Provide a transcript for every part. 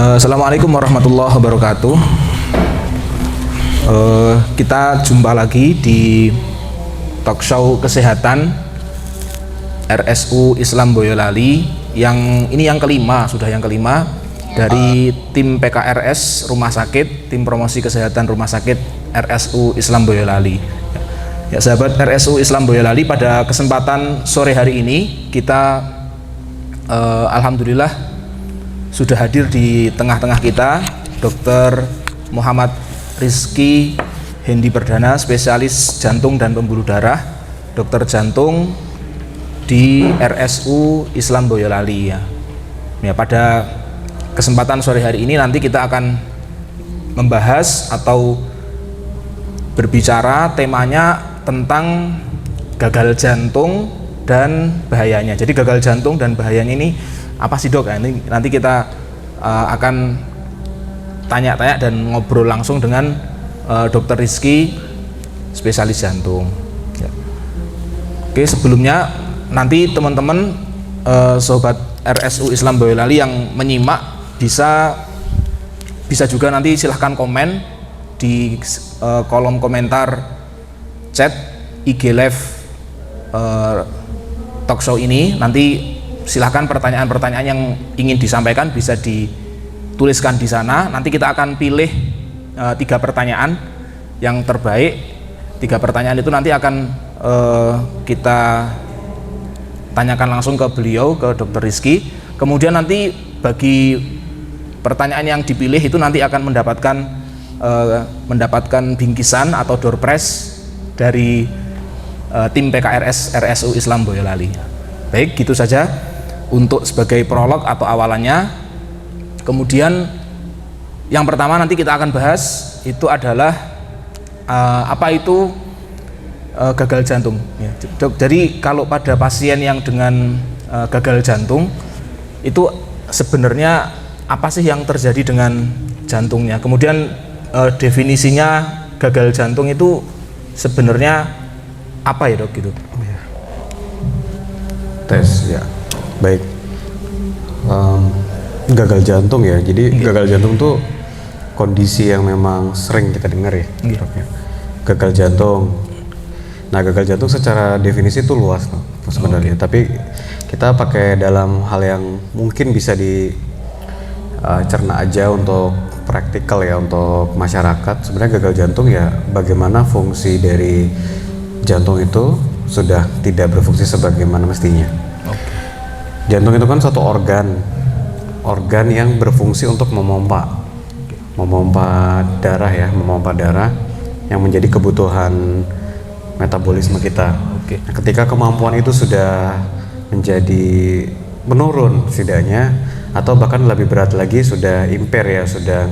Assalamualaikum warahmatullahi wabarakatuh. Kita jumpa lagi di talk show kesehatan RSU Islam Boyolali yang ini yang kelima, sudah yang kelima dari tim PKRS Rumah Sakit, tim promosi kesehatan Rumah Sakit RSU Islam Boyolali. Ya, sahabat RSU Islam Boyolali, pada kesempatan sore hari ini kita alhamdulillah sudah hadir di tengah-tengah kita Dr. Muhammad Rizky Hendi Perdana, spesialis jantung dan pembuluh darah, dokter jantung di RSU Islam Boyolali ya. Ya, pada kesempatan sore hari ini nanti kita akan membahas atau berbicara temanya tentang gagal jantung dan bahayanya. Jadi gagal jantung dan bahayanya ini apa sih dok? Ini nanti kita akan tanya-tanya dan ngobrol langsung dengan Dokter Rizky, spesialis jantung. Ya. Oke, sebelumnya nanti teman-teman sobat RSU Islam Boyolali yang menyimak bisa juga nanti silahkan komen di kolom komentar chat IG live talk show ini. Nanti silahkan pertanyaan-pertanyaan yang ingin disampaikan bisa dituliskan di sana. Nanti kita akan pilih 3 pertanyaan yang terbaik. 3 pertanyaan itu nanti akan kita tanyakan langsung ke beliau, ke Dr. Rizky. Kemudian nanti bagi pertanyaan yang dipilih itu nanti akan mendapatkan bingkisan atau door prize dari tim PKRS RSU Islam Boyolali. Baik, gitu saja untuk sebagai prolog atau awalannya. Kemudian yang pertama nanti kita akan bahas itu adalah apa itu gagal jantung ya. Jadi kalau pada pasien yang dengan gagal jantung itu sebenarnya apa sih yang terjadi dengan jantungnya, kemudian definisinya gagal jantung itu sebenarnya apa ya dok gitu. Tes ya, baik. Gagal jantung ya, jadi gagal jantung tuh kondisi yang memang sering kita dengar ya. Gagal jantung. Nah, gagal jantung secara definisi itu luas loh sebenarnya. Tapi kita pakai dalam hal yang mungkin bisa dicerna aja untuk praktikal ya, untuk masyarakat. Sebenarnya gagal jantung ya bagaimana fungsi dari jantung itu sudah tidak berfungsi sebagaimana mestinya. Jantung itu kan suatu organ yang berfungsi untuk memompa darah ya, memompa darah yang menjadi kebutuhan metabolisme kita. Nah, ketika kemampuan itu sudah menjadi menurun setidaknya, atau bahkan lebih berat lagi sudah impair ya, sudah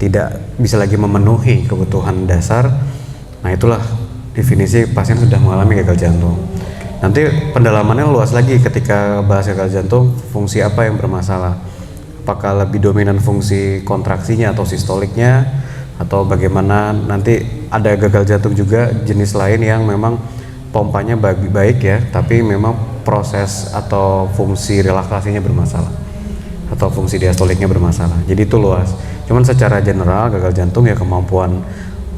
tidak bisa lagi memenuhi kebutuhan dasar, nah itulah definisi pasien sudah mengalami gagal jantung. Nanti pendalamannya luas lagi ketika bahas gagal jantung, fungsi apa yang bermasalah, apakah lebih dominan fungsi kontraksinya atau sistoliknya, atau bagaimana. Nanti ada gagal jantung juga jenis lain yang memang pompanya baik ya, tapi memang proses atau fungsi relaksasinya bermasalah atau fungsi diastoliknya bermasalah. Jadi itu luas, cuman secara general gagal jantung ya kemampuan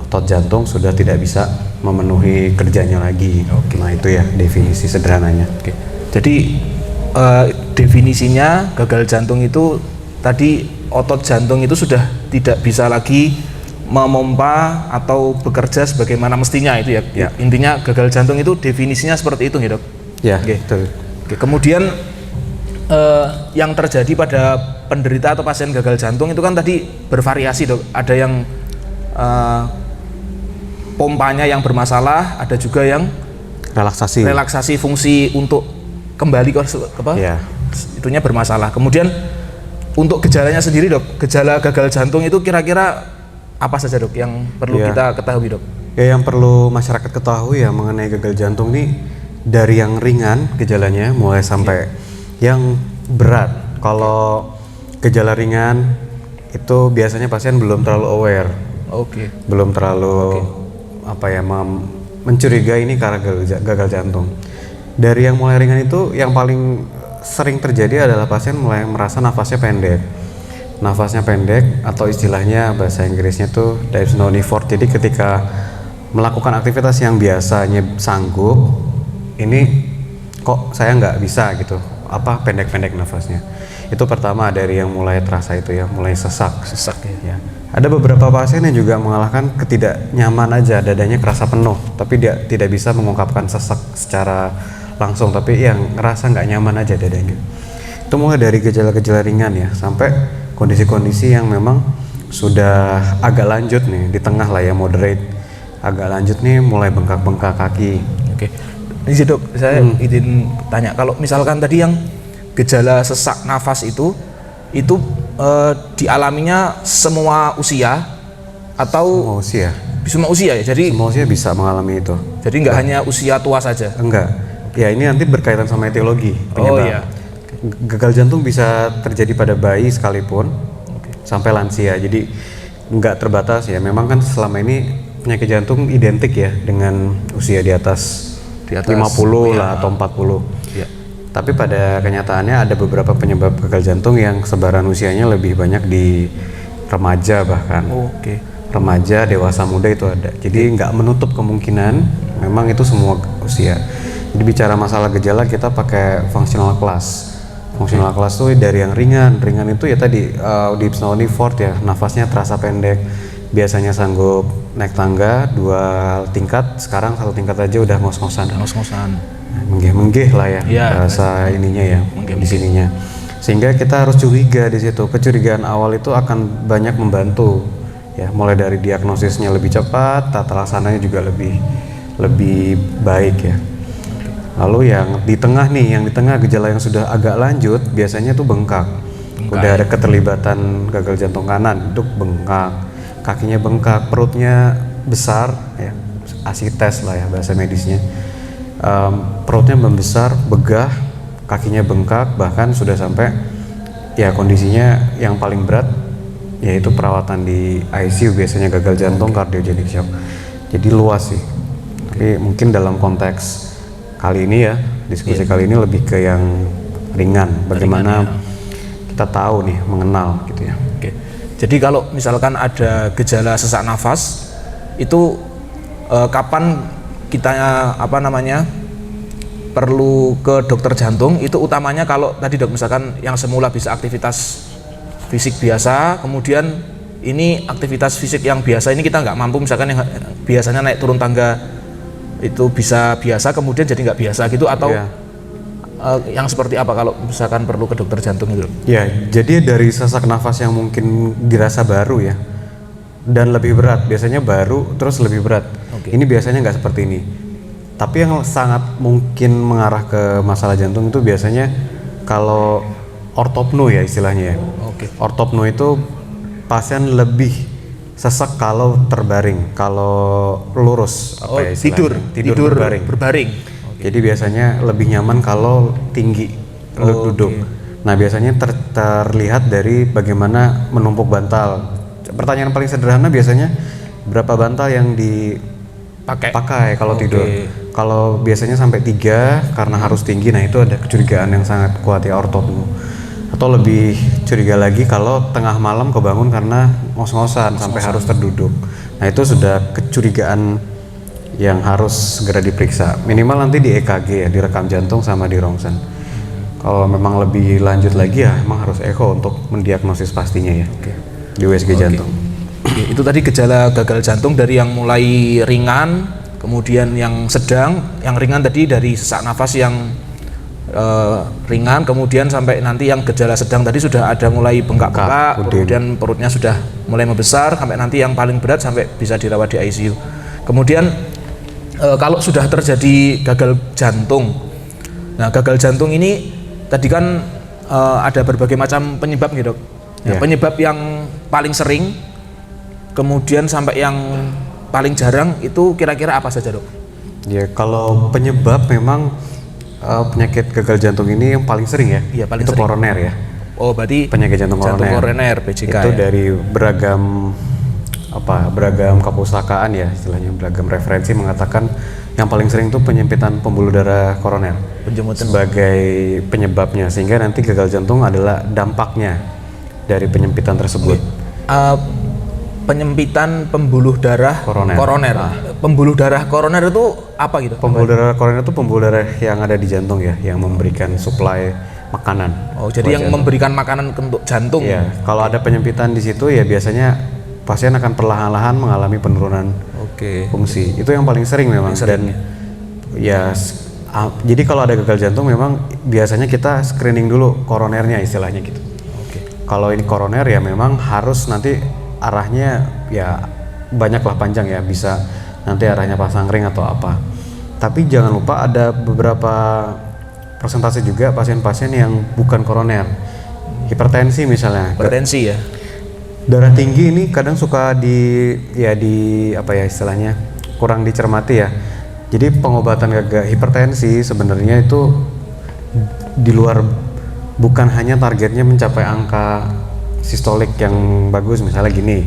otot jantung sudah tidak bisa memenuhi kerjanya lagi. Nah itu ya definisi sederhananya. Jadi definisinya gagal jantung itu tadi otot jantung itu sudah tidak bisa lagi memompa atau bekerja sebagaimana mestinya itu ya. Intinya gagal jantung itu definisinya seperti itu ya dok. Ya. Betul. Kemudian yang terjadi pada penderita atau pasien gagal jantung itu kan tadi bervariasi dok. Ada yang pompanya yang bermasalah, ada juga yang relaksasi fungsi untuk kembali ke apa? Ya. Itunya bermasalah. Kemudian untuk gejalanya sendiri dok, gejala gagal jantung itu kira-kira apa saja dok yang perlu kita ketahui dok? Ya, yang perlu masyarakat ketahui ya mengenai gagal jantung nih, dari yang ringan gejalanya mulai sampai yang berat. Kalau gejala ringan itu biasanya pasien belum terlalu aware, belum terlalu mencurigai ini karena gagal jantung. Dari yang mulai ringan itu yang paling sering terjadi adalah pasien mulai merasa nafasnya pendek, nafasnya pendek atau istilahnya bahasa Inggrisnya tuh dyspnea effort. Jadi ketika melakukan aktivitas yang biasanya sanggup, ini kok saya nggak bisa gitu, pendek-pendek nafasnya. Itu pertama dari yang mulai terasa itu ya, mulai sesak ya. Ada beberapa pasien yang juga mengalahkan ketidaknyaman aja, dadanya kerasa penuh, tapi dia tidak bisa mengungkapkan sesak secara langsung, tapi yang ngerasa nggak nyaman aja dadanya. Itu mulai dari gejala-gejala ringan ya, sampai kondisi-kondisi yang memang sudah agak lanjut nih, di tengah lah ya, moderate. Agak lanjut nih, mulai bengkak-bengkak kaki. Oke. Ini sih dok, saya izin tanya, kalau misalkan tadi yang gejala sesak nafas itu dialaminya semua usia atau semua usia ya? Jadi semua usia bisa mengalami itu. Jadi nggak hanya usia tua saja? Enggak. Ya ini nanti berkaitan sama etiologi penyebab. Oh iya. Gagal jantung bisa terjadi pada bayi sekalipun, sampai lansia. Jadi nggak terbatas ya. Memang kan selama ini penyakit jantung identik ya dengan usia di atas 50 lah atau 40. Ya. Tapi pada kenyataannya ada beberapa penyebab gagal jantung yang sebaran usianya lebih banyak di remaja bahkan. Remaja, dewasa muda itu ada. Jadi nggak menutup kemungkinan memang itu semua usia. Jadi bicara masalah gejala kita pakai functional class. Functional class tuh dari yang ringan itu ya tadi dyspnea effort ya, nafasnya terasa pendek, biasanya sanggup naik tangga 2 tingkat, sekarang 1 tingkat aja udah ngos-ngosan. Menggeh-menggeh lah ya, bahasa ininya ya, di sininya. Sehingga kita harus curiga di situ. Kecurigaan awal itu akan banyak membantu ya, mulai dari diagnosisnya lebih cepat, tata laksananya juga lebih baik ya. Lalu yang di tengah gejala yang sudah agak lanjut biasanya tuh bengkak. Udah ada keterlibatan gagal jantung kanan, itu bengkak, kakinya bengkak, perutnya besar ya, asites lah ya bahasa medisnya. Perutnya membesar, begah, kakinya bengkak, bahkan sudah sampai ya kondisinya yang paling berat yaitu perawatan di ICU, biasanya gagal jantung cardiogenic shock. Jadi luas sih. Tapi mungkin dalam konteks kali ini ya, diskusi kali ini lebih ke yang ringan, bagaimana kita tahu nih, mengenal gitu ya. Oke. Jadi kalau misalkan ada gejala sesak nafas itu kapan kita perlu ke dokter jantung? Itu utamanya kalau tadi dok, misalkan yang semula bisa aktivitas fisik biasa, kemudian ini aktivitas fisik yang biasa ini kita nggak mampu, misalkan yang biasanya naik turun tangga itu bisa biasa kemudian jadi nggak biasa gitu, atau yang seperti apa kalau misalkan perlu ke dokter jantung itu? Ya, jadi dari sesak nafas yang mungkin dirasa baru ya dan lebih berat, biasanya baru terus lebih berat. Ini biasanya nggak seperti ini. Tapi yang sangat mungkin mengarah ke masalah jantung itu biasanya kalau ortopno ya istilahnya ya. Ortopno itu pasien lebih sesak kalau terbaring, kalau lurus tidur berbaring. Jadi biasanya lebih nyaman kalau tinggi duduk. Nah biasanya terlihat dari bagaimana menumpuk bantal. Pertanyaan paling sederhana biasanya berapa bantal yang dipakai kalau tidur. Kalau biasanya sampai 3 karena harus tinggi, nah itu ada kecurigaan yang sangat kuat ya, ortopno. Atau lebih curiga lagi kalau tengah malam kebangun karena ngos-ngosan sampai harus terduduk. Nah itu sudah kecurigaan yang harus segera diperiksa. Minimal nanti di EKG ya, direkam jantung sama di rongsen. Kalau memang lebih lanjut lagi ya emang harus echo untuk mendiagnosis pastinya ya. Di USG jantung. Itu tadi gejala gagal jantung dari yang mulai ringan, kemudian yang sedang, yang ringan tadi dari sesak nafas yang ringan, kemudian sampai nanti yang gejala sedang tadi sudah ada mulai bengkak-bengkak, kemudian perutnya sudah mulai membesar, sampai nanti yang paling berat sampai bisa dirawat di ICU. Kemudian kalau sudah terjadi gagal jantung, nah gagal jantung ini tadi kan ada berbagai macam penyebab gitu dok. Penyebab yang paling sering, kemudian sampai yang paling jarang itu kira-kira apa saja dok? Ya kalau penyebab memang penyakit gagal jantung ini yang paling sering ya, paling itu sering. koroner ya. Oh berarti penyakit jantung koroner PJK itu ya? Dari beragam kepustakaan ya istilahnya, beragam referensi mengatakan yang paling sering itu penyempitan pembuluh darah koroner sebagai penyebabnya, sehingga nanti gagal jantung adalah dampaknya dari penyempitan tersebut. Penyempitan pembuluh darah Koroner. Pembuluh darah koroner itu apa gitu? Pembuluh darah koroner itu pembuluh darah yang ada di jantung ya, yang memberikan suplai makanan. Oh, jadi yang jantung memberikan makanan untuk jantung. Iya, kalau ada penyempitan di situ ya biasanya pasien akan perlahan-lahan mengalami penurunan fungsi. Itu yang paling sering memang. Dan ya jadi kalau ada gagal jantung memang biasanya kita screening dulu koronernya istilahnya gitu. Kalau ini koroner ya memang harus nanti arahnya ya banyaklah panjang ya, bisa nanti arahnya pasang ring atau apa. Tapi jangan lupa ada beberapa persentase juga pasien-pasien yang bukan koroner, hipertensi misalnya. Hipertensi ya. Darah tinggi ini kadang suka di apa ya istilahnya kurang dicermati ya. Jadi pengobatan hipertensi sebenarnya itu di luar, bukan hanya targetnya mencapai angka sistolik yang bagus, misalnya gini,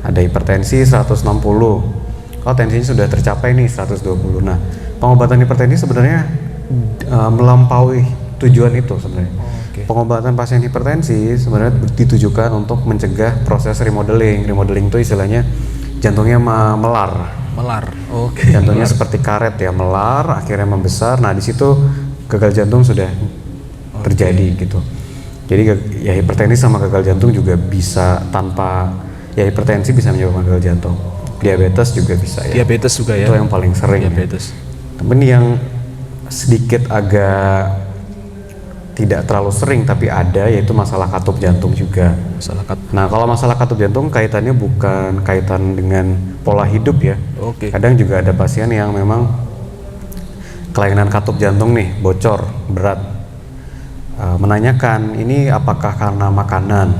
ada hipertensi 160, kalau tensinya sudah tercapai nih 120. Nah, pengobatan hipertensi sebenarnya melampaui tujuan itu sebenarnya. Pengobatan pasien hipertensi sebenarnya ditujukan untuk mencegah proses remodeling. Remodeling itu istilahnya jantungnya melar. Jantungnya seperti karet ya, melar, akhirnya membesar. Nah, di situ gagal jantung sudah terjadi gitu. Jadi ya hipertensi sama gagal jantung juga bisa tanpa, ya hipertensi bisa menyebabkan gagal jantung. Diabetes juga bisa ya. Diabetes juga ya. Itu yang paling sering. Diabetes. Tapi yang sedikit agak tidak terlalu sering tapi ada, yaitu masalah katup jantung juga. Nah, kalau masalah katup jantung kaitannya bukan kaitan dengan pola hidup ya. Kadang juga ada pasien yang memang kelainan katup jantung nih, bocor, berat. Menanyakan ini apakah karena makanan,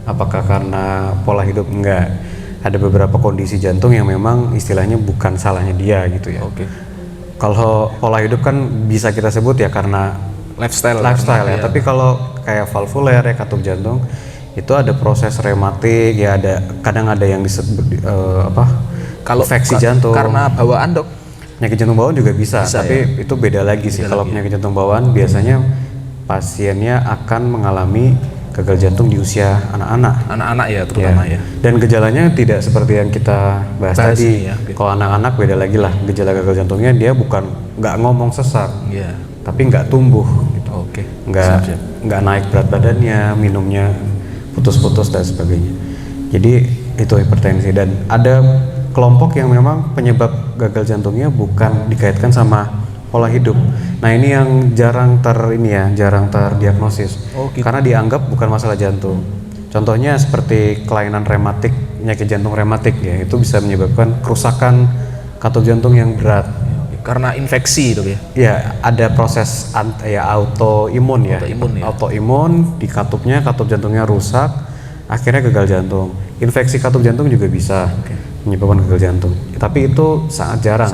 apakah karena pola hidup, enggak. Ada beberapa kondisi jantung yang memang istilahnya bukan salahnya dia gitu ya. Kalau pola hidup kan bisa kita sebut ya karena lifestyle ya. Tapi kalau kayak valvuler ya, katup jantung itu ada proses rematik ya, kadang ada yang disebut kalau infeksi jantung karena bawaan, Dok. Penyakit jantung bawaan juga bisa tapi itu beda lagi sih. Kalau penyakit jantung bawaan biasanya pasiennya akan mengalami gagal jantung di usia anak-anak ya, terutama ya. Dan gejalanya tidak seperti yang kita bahas tadi ya. Kalau anak-anak beda lagi lah, gejala gagal jantungnya dia bukan nggak ngomong sesak tapi nggak tumbuh gitu. Nggak naik berat badannya, minumnya putus-putus dan sebagainya. Jadi itu hipertensi. Dan ada kelompok yang memang penyebab gagal jantungnya bukan dikaitkan sama pola hidup. Nah, ini yang jarang terdiagnosis. Karena dianggap bukan masalah jantung. Contohnya seperti kelainan rematik, penyakit jantung rematik ya, itu bisa menyebabkan kerusakan katup jantung yang berat. Karena infeksi itu ya. Ya, ada proses autoimun ya. Autoimun di katupnya, katup jantungnya rusak, akhirnya gagal jantung. Infeksi katup jantung juga bisa menyebabkan gagal jantung. Tapi itu sangat jarang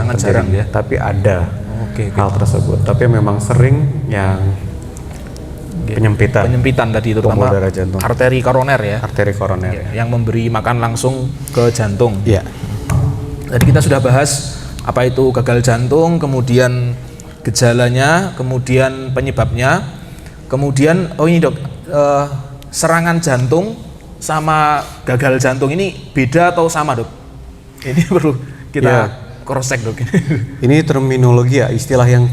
ya. Tapi ada hal tersebut, tapi memang sering yang penyempitan tadi itu pembuluh darah jantung, arteri koroner ya, yang memberi makan langsung ke jantung. Tadi kita sudah bahas apa itu gagal jantung, kemudian gejalanya, kemudian penyebabnya, kemudian ini Dok, serangan jantung sama gagal jantung ini beda atau sama, Dok? Ini perlu kita cross check, Dok. Ini terminologi ya, istilah yang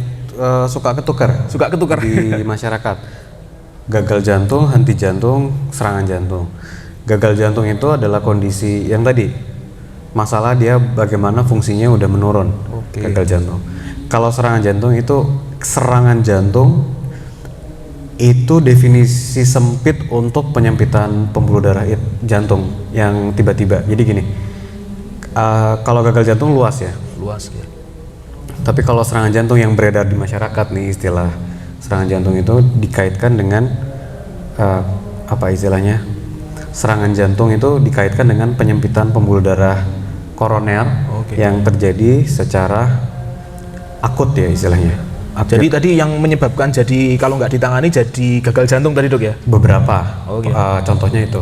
suka ketukar di masyarakat. Gagal jantung, henti jantung, serangan jantung. Gagal jantung itu adalah kondisi yang tadi, masalah dia bagaimana fungsinya udah menurun. Gagal jantung. Kalau serangan jantung itu definisi sempit untuk penyempitan pembuluh darah jantung yang tiba-tiba. Jadi gini, kalau gagal jantung luas ya. Tapi kalau serangan jantung yang beredar di masyarakat nih, istilah serangan jantung itu dikaitkan dengan serangan jantung itu dikaitkan dengan penyempitan pembuluh darah koroner yang terjadi secara akut ya istilahnya. Jadi tadi yang menyebabkan jadi kalau nggak ditangani jadi gagal jantung tadi, Dok ya? Beberapa. Contohnya itu.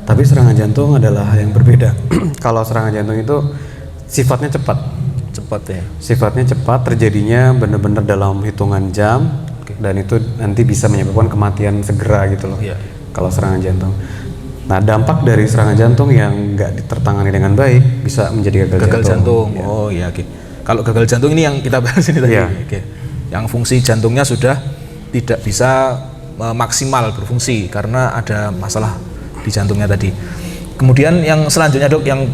Tapi serangan jantung adalah yang berbeda. Kalau serangan jantung itu sifatnya cepat ya. Sifatnya cepat, terjadinya benar-benar dalam hitungan jam, dan itu nanti bisa menyebabkan kematian segera gitu loh. kalau serangan jantung. Nah, dampak dari serangan jantung yang nggak tertangani dengan baik bisa menjadi gagal jantung. Ya. Oh iya, oke. Kalau gagal jantung ini yang kita bahas ini tadi. Ya. Oke. Yang fungsi jantungnya sudah tidak bisa maksimal berfungsi karena ada masalah di jantungnya tadi. Kemudian yang selanjutnya dok, yang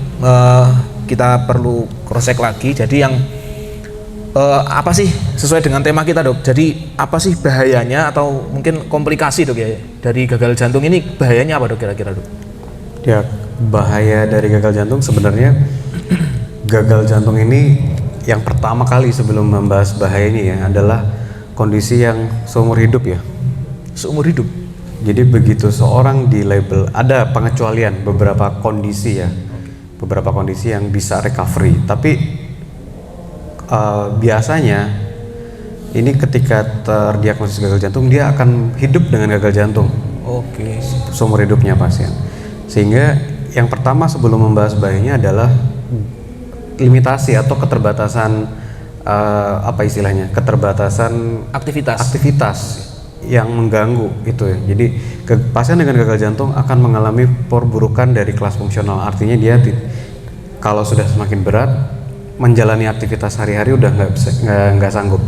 kita perlu cross check lagi. Jadi yang apa sih sesuai dengan tema kita dok? Jadi apa sih bahayanya atau mungkin komplikasi dok ya dari gagal jantung ini, bahayanya apa dok kira-kira dok? Ya, bahaya dari gagal jantung sebenarnya gagal jantung ini yang pertama kali sebelum membahas bahayanya ya adalah kondisi yang seumur hidup ya. Seumur hidup. Jadi begitu seorang di label, ada pengecualian beberapa kondisi ya, beberapa kondisi yang bisa recovery, tapi biasanya ini ketika terdiagnosis gagal jantung dia akan hidup dengan gagal jantung. Oke. Seumur hidupnya pasien. Sehingga yang pertama sebelum membahas bahayanya adalah limitasi atau keterbatasan apa istilahnya? Keterbatasan aktivitas yang mengganggu itu ya. Jadi pasien dengan gagal jantung akan mengalami perburukan dari kelas fungsional. Artinya dia kalau sudah semakin berat menjalani aktivitas sehari-hari udah nggak sanggup.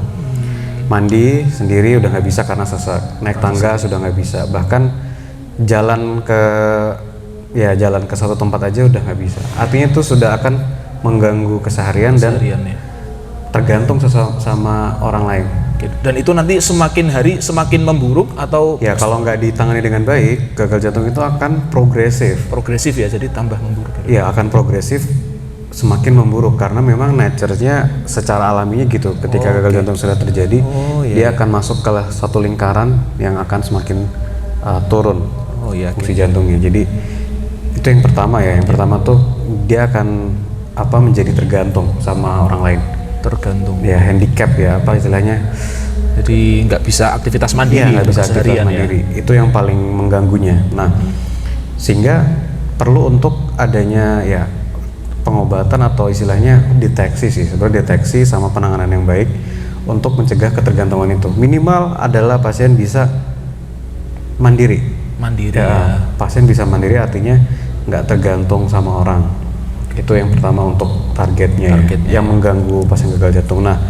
Mandi sendiri udah nggak bisa karena sesak. Naik tangga sudah nggak bisa. Bahkan jalan ke satu tempat aja udah nggak bisa. Artinya itu sudah akan mengganggu keseharian dan ya. tergantung sama orang lain. Dan itu nanti semakin hari semakin memburuk atau ya kalau nggak ditangani dengan baik, gagal jantung itu akan progresif ya, jadi tambah memburuk. Ya akan progresif semakin memburuk karena memang nature-nya secara alaminya gitu. Ketika gagal jantung sudah terjadi, dia akan masuk ke satu lingkaran yang akan semakin turun fungsi jantungnya. Jadi itu yang pertama ya. Yang pertama tuh dia akan menjadi tergantung sama orang lain. Tergantung. Ya handicap ya apa istilahnya. Jadi nggak bisa aktivitas mandiri. Iya, nggak bisa aktivitas mandiri. Ya. Itu yang paling mengganggunya. Nah, sehingga perlu untuk adanya ya pengobatan atau istilahnya deteksi sih, sebenarnya deteksi sama penanganan yang baik untuk mencegah ketergantungan itu. Minimal adalah pasien bisa mandiri. Ya. Pasien bisa mandiri artinya nggak tergantung sama orang. Itu yang pertama untuk targetnya. Yang mengganggu pasien gagal jantung. Nah,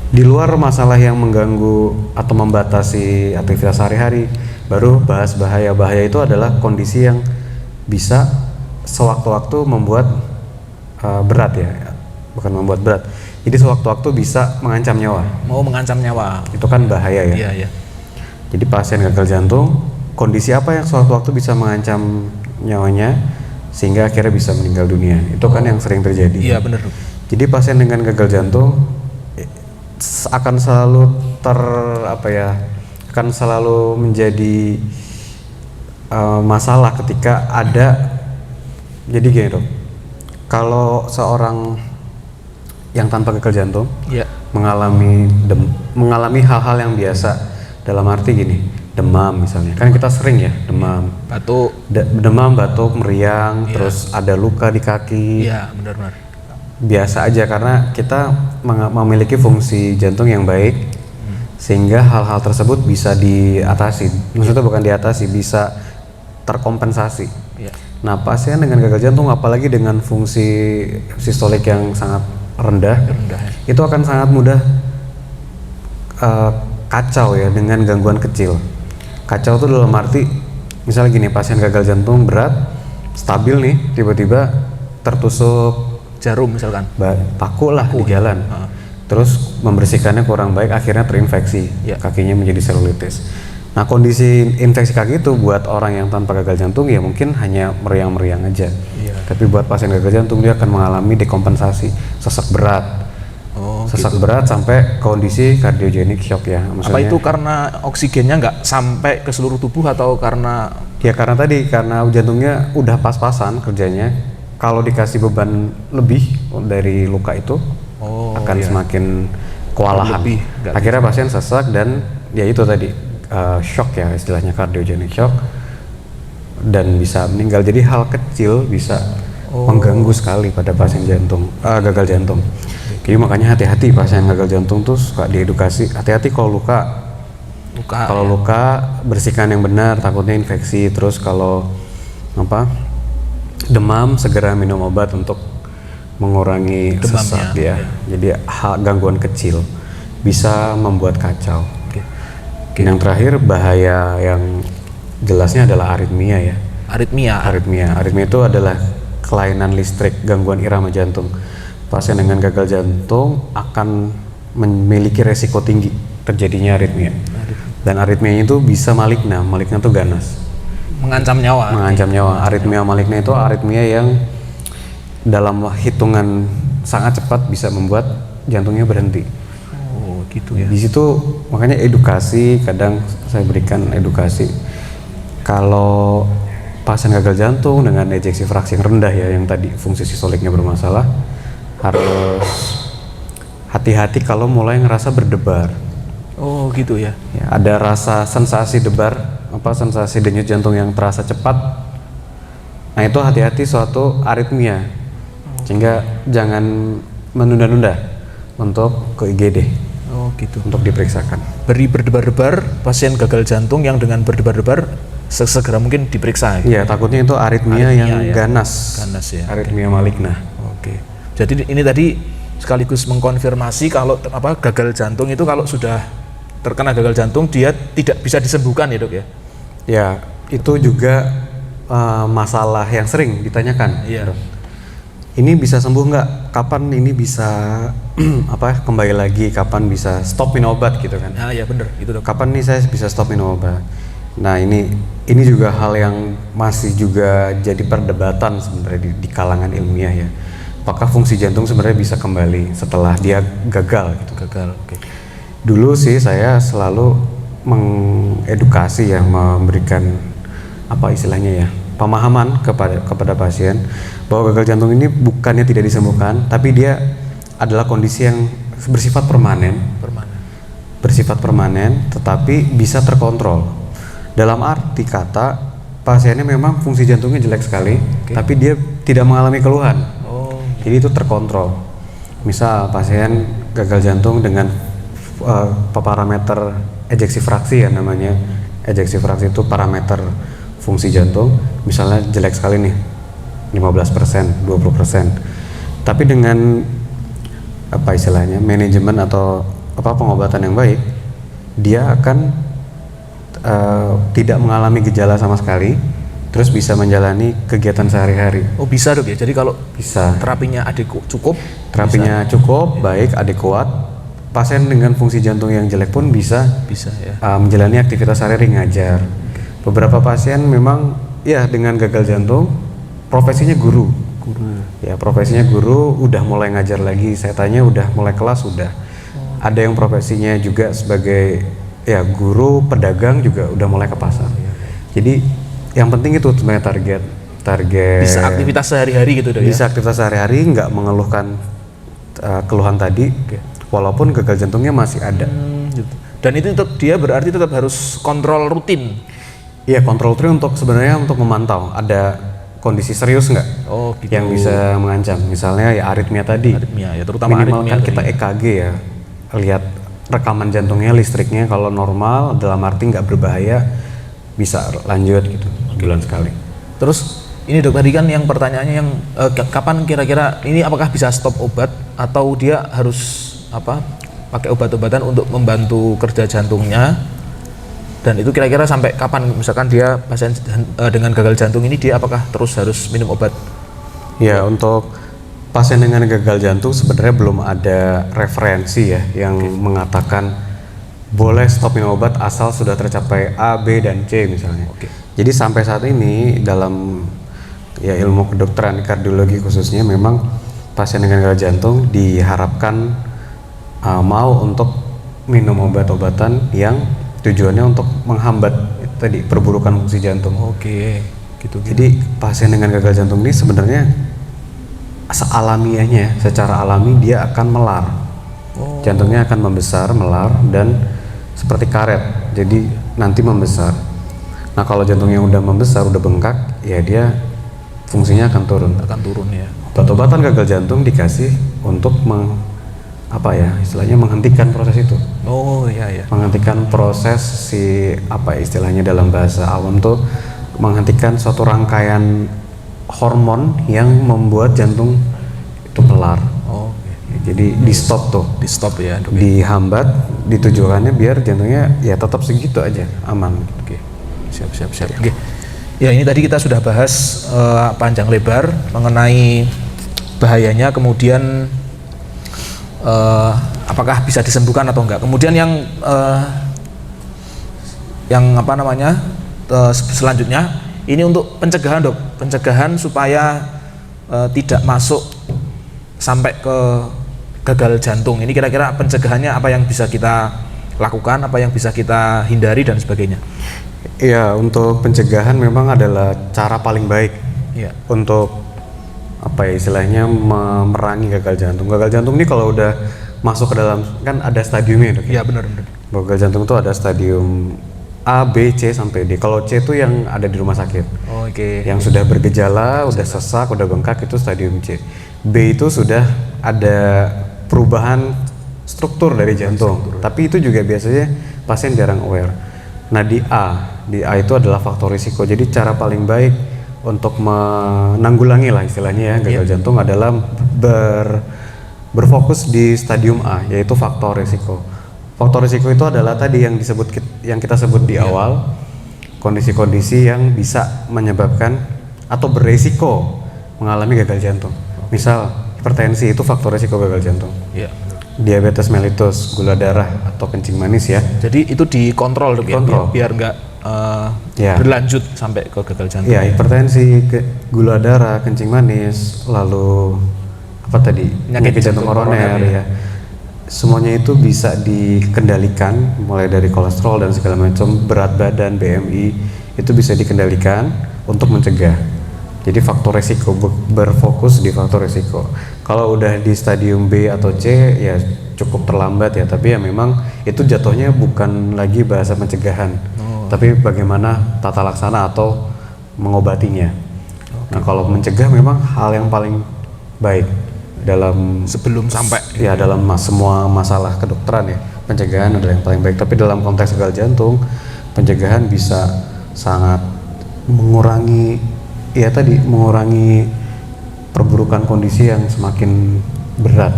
di luar masalah yang mengganggu atau membatasi aktivitas sehari-hari, baru bahas bahaya. Bahaya itu adalah kondisi yang bisa sewaktu-waktu membuat berat ya, bukan membuat berat. Jadi sewaktu-waktu bisa mengancam nyawa. Mau mengancam nyawa. Itu kan bahaya ya. Iya. Jadi pasien gagal jantung, kondisi apa yang sewaktu-waktu bisa mengancam nyawanya sehingga akhirnya bisa meninggal dunia. Itu kan yang sering terjadi. Iya benar. Jadi pasien dengan gagal jantung akan selalu akan selalu menjadi masalah ketika ada. Jadi gini dok. Kalau seorang yang tanpa gagal jantung mengalami hal-hal yang biasa, dalam arti gini, demam misalnya, kan kita sering ya demam, batuk, meriang, terus ada luka di kaki. Iya benar. Biasa aja karena kita memiliki fungsi jantung yang baik, sehingga hal-hal tersebut bisa diatasi. Maksudnya bukan diatasi, bisa terkompensasi. Nah, pasien dengan gagal jantung apalagi dengan fungsi sistolik yang sangat rendah itu akan sangat mudah kacau ya dengan gangguan kecil. Kacau itu dalam arti misalnya gini, pasien gagal jantung berat, stabil nih, tiba-tiba tertusuk jarum misalkan, paku di jalan. Terus membersihkannya kurang baik, akhirnya terinfeksi, kakinya menjadi selulitis. Nah, kondisi infeksi kaki itu buat orang yang tanpa gagal jantung ya mungkin hanya meriang-meriang aja. Tapi buat pasien gagal jantung dia akan mengalami dekompensasi, sesak berat. Berat sampai kondisi cardiogenic shock ya. Maksudnya, apa itu karena oksigennya nggak sampai ke seluruh tubuh atau karena? Ya karena jantungnya udah pas-pasan kerjanya. Kalau dikasih beban lebih dari luka itu akan semakin kewalahan. Akhirnya pasien sesak dan ya itu tadi. Shock ya istilahnya, cardiogenic shock, dan bisa meninggal. Jadi hal kecil bisa mengganggu sekali pada pasien gagal jantung. Jadi makanya hati-hati pasien gagal jantung tuh suka diedukasi, hati-hati kalau luka Luka. Kalau luka bersihkan yang benar, takutnya infeksi. Terus kalau demam segera minum obat untuk mengurangi Demamnya, sesak ya. Jadi gangguan kecil bisa membuat kacau. Yang terakhir bahaya yang jelasnya adalah aritmia ya. Aritmia itu adalah kelainan listrik, gangguan irama jantung. Pasien dengan gagal jantung akan memiliki resiko tinggi terjadinya aritmia. Dan aritmia itu bisa maligna itu ganas. Mengancam nyawa. Aritmia maligna itu aritmia yang dalam hitungan sangat cepat bisa membuat jantungnya berhenti. Oh, gitu ya. Di situ makanya edukasi, kadang saya berikan edukasi. Kalau pasien gagal jantung dengan ejeksi fraksi yang rendah ya, yang tadi fungsi sistoliknya bermasalah, harus hati-hati kalau mulai ngerasa berdebar. Oh, gitu ya. Ada rasa sensasi debar, sensasi denyut jantung yang terasa cepat. Nah, itu hati-hati suatu aritmia. Sehingga jangan menunda-nunda untuk ke IGD. Oh, gitu. Untuk diperiksakan. Beri berdebar-debar, pasien gagal jantung yang dengan berdebar-debar segera mungkin diperiksa. Iya, takutnya itu aritmia yang ganas. Ganas ya. Aritmia maligna. Oke. Jadi ini tadi sekaligus mengkonfirmasi kalau gagal jantung itu kalau sudah terkena gagal jantung dia tidak bisa disembuhkan ya, Dok ya. Ya, itu juga masalah yang sering ditanyakan. Iya. Ini bisa sembuh nggak? Kapan ini bisa kembali lagi? Kapan bisa stop minum obat gitu kan? Ah ya benar itu, Dok. Kapan nih saya bisa stop minum obat? Nah, ini juga hal yang masih juga jadi perdebatan sebenarnya di kalangan ilmiah ya. Apakah fungsi jantung sebenarnya bisa kembali setelah dia gagal gitu? Gagal. Oke. Dulu sih saya selalu mengedukasi ya, memberikan istilahnya ya, pemahaman kepada pasien bahwa gagal jantung ini bukannya tidak disembuhkan, tapi dia adalah kondisi yang bersifat permanen, tetapi bisa terkontrol. Dalam arti kata, pasiennya memang fungsi jantungnya jelek sekali, tapi dia tidak mengalami keluhan. Jadi itu terkontrol. Misal pasien gagal jantung dengan parameter ejeksi fraksi ya namanya. Ejeksi fraksi itu parameter fungsi jantung, misalnya jelek sekali nih, 15%, 20%. Tapi dengan manajemen atau pengobatan yang baik, dia akan tidak mengalami gejala sama sekali, terus bisa menjalani kegiatan sehari-hari. Oh, bisa, Dok ya. Jadi kalau bisa terapinya cukup, baik, adekuat, pasien dengan fungsi jantung yang jelek pun bisa ya. Menjalani aktivitas sehari-hari, ngajar. Beberapa pasien memang ya dengan gagal jantung profesinya guru. Ya, profesinya guru, udah mulai ngajar lagi. Saya tanya udah mulai kelas udah. Ada yang profesinya juga sebagai ya guru, pedagang juga udah mulai ke pasar. Jadi yang penting itu sebenarnya target bisa aktivitas sehari-hari gitu, Dok ya. Bisa aktivitas sehari-hari, nggak mengeluhkan keluhan tadi. Walaupun gagal jantungnya masih ada. Gitu. Dan itu dia berarti tetap harus kontrol rutin. Iya, kontrol rutin sebenarnya untuk memantau ada kondisi serius nggak gitu. yang bisa mengancam. Misalnya ya aritmia tadi. Aritmia ya, terutama minimal aritmia kan kita EKG ya, lihat rekaman jantungnya, listriknya kalau normal dalam arti nggak berbahaya, bisa lanjut gitu sebulan sekali. Terus ini, Dok, tadi kan yang pertanyaannya yang kapan kira-kira ini apakah bisa stop obat atau dia harus pakai obat-obatan untuk membantu kerja jantungnya, dan itu kira-kira sampai kapan misalkan dia pasien dengan gagal jantung ini dia apakah terus harus minum obat? Ya, untuk pasien dengan gagal jantung sebenarnya belum ada referensi ya yang mengatakan boleh stop minum obat asal sudah tercapai A, B, dan C misalnya. Jadi sampai saat ini dalam ya ilmu kedokteran kardiologi khususnya memang pasien dengan gagal jantung diharapkan mau untuk minum obat-obatan yang tujuannya untuk menghambat tadi perburukan fungsi jantung. Gitu. Jadi pasien dengan gagal jantung ini sebenarnya sealamiahnya, secara alami dia akan melar. Jantungnya akan membesar, melar, dan seperti karet. Jadi nanti membesar. Nah, kalau jantungnya udah membesar, udah bengkak, ya dia fungsinya akan turun. Akan turun ya. Obat-obatan gagal jantung dikasih untuk apa ya istilahnya menghentikan proses itu. Oh iya. Menghentikan proses si apa istilahnya dalam bahasa awam tuh menghentikan suatu rangkaian hormon yang membuat jantung itu melar. Oh. Jadi di stop tuh. Di stop ya. Dok. Dihambat, ditujuannya biar jantungnya ya tetap segitu aja aman. Oke. Siap. Oke. Ya ini tadi kita sudah bahas panjang lebar mengenai bahayanya, kemudian apakah bisa disembuhkan atau enggak. Kemudian yang apa namanya selanjutnya ini untuk pencegahan, Dok. Pencegahan supaya tidak masuk sampai ke gagal jantung. Ini kira-kira pencegahannya apa yang bisa kita lakukan, apa yang bisa kita hindari dan sebagainya. Iya, untuk pencegahan memang adalah cara paling baik. Iya. Untuk apa ya istilahnya memerangi gagal jantung. Gagal jantung ini kalau udah masuk ke dalam kan ada stadiumnya, Dok. Iya, benar. Gagal jantung itu ada stadium A, B, C sampai D. Kalau C itu yang ada di rumah sakit. Oh, oke. Yang sudah bergejala, udah sesak, udah bengkak itu stadium C. B itu sudah ada perubahan struktur dari jantung. Tapi itu juga biasanya pasien jarang aware. Nah di A itu adalah faktor risiko. Jadi cara paling baik untuk menanggulangi lah istilahnya ya gagal jantung adalah berfokus di stadium A, yaitu faktor risiko. Faktor risiko itu adalah tadi yang kita sebut di awal, kondisi-kondisi yang bisa menyebabkan atau beresiko mengalami gagal jantung. Misal hipertensi itu faktor risiko gagal jantung. Iya. Diabetes mellitus, gula darah atau kencing manis ya. Jadi itu dikontrol, Dok, ya, biar nggak berlanjut sampai ke gagal jantung. Ya, hipertensi, gula darah, kencing manis, lalu apa tadi? Penyakit jantung koroner ya. Semuanya itu bisa dikendalikan mulai dari kolesterol dan segala macam, berat badan, BMI itu bisa dikendalikan untuk mencegah. Jadi faktor resiko, berfokus di faktor resiko. Kalau udah di stadium B atau C ya cukup terlambat ya, tapi ya memang itu jatuhnya bukan lagi bahasa pencegahan, tapi bagaimana tata laksana atau mengobatinya. Nah kalau mencegah memang hal yang paling baik dalam sebelum sampai ya dalam semua masalah kedokteran ya, pencegahan adalah yang paling baik. Tapi dalam konteks gagal jantung, pencegahan bisa sangat mengurangi perburukan kondisi yang semakin berat.